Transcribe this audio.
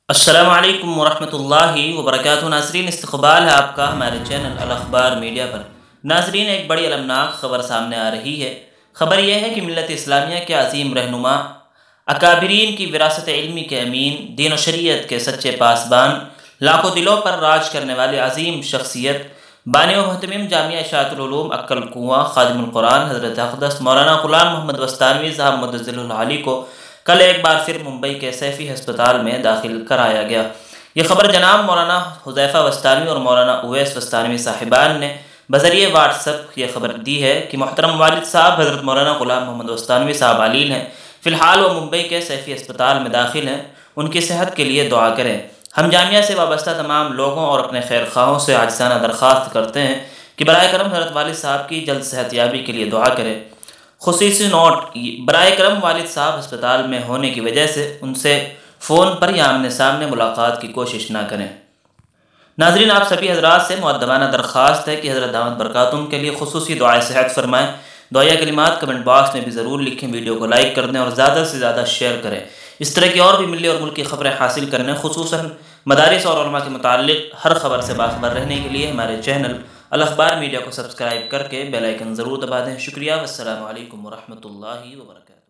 السلام علیکم ورحمۃ اللہ وبرکاتہ۔ ناظرین، استقبال ہے آپ کا ہمارے چینل الاخبار میڈیا پر۔ ناظرین، ایک بڑی المناک خبر سامنے آ رہی ہے۔ خبر یہ ہے کہ ملت اسلامیہ کے عظیم رہنما، اکابرین کی وراثت علمی کے امین، دین و شریعت کے سچے پاسبان، لاکھوں دلوں پر راج کرنے والے عظیم شخصیت، بانی و محتمم جامعہ اشاعت العلوم عقل کنواں خادم القرآن حضرت اقدس مولانا غلام محمد وستانوی صاحب مدظل العالی کو کل ایک بار پھر ممبئی کے سیفی ہسپتال میں داخل کرایا گیا۔ یہ خبر جناب مولانا حذیفہ وستانوی اور مولانا اویس وستانوی صاحبان نے بذریعہ واٹس ایپ یہ خبر دی ہے کہ محترم والد صاحب حضرت مولانا غلام محمد وستانوی صاحب علیل ہیں۔ فی الحال وہ ممبئی کے سیفی ہسپتال میں داخل ہیں۔ ان کی صحت کے لیے دعا کریں۔ ہم جامعہ سے وابستہ تمام لوگوں اور اپنے خیر خواہوں سے عاجزانہ درخواست کرتے ہیں کہ براہ کرم حضرت والد صاحب کی جلد صحت یابی کے لیے دعا کریں۔ خصوصی نوٹ: براہ کرم والد صاحب ہسپتال میں ہونے کی وجہ سے ان سے فون پر یا آمنے سامنے ملاقات کی کوشش نہ کریں۔ ناظرین، آپ سبھی حضرات سے مؤدبانہ درخواست ہے کہ حضرت دامت برکاتہم کے لیے خصوصی دعائے صحت فرمائیں۔ دعائیہ کلمات کمنٹ باکس میں بھی ضرور لکھیں، ویڈیو کو لائک کر دیں اور زیادہ سے زیادہ شیئر کریں۔ اس طرح کی اور بھی ملی اور ملکی خبریں حاصل کرنے، خصوصاً مدارس اور علماء کے متعلق ہر خبر سے باخبر رہنے کے لیے ہمارے چینل الاخبار میڈیا کو سبسکرائب کر کے بیل آئیکن ضرور دبا دیں۔ شکریہ، والسلام علیکم ورحمۃ اللہ وبرکاتہ۔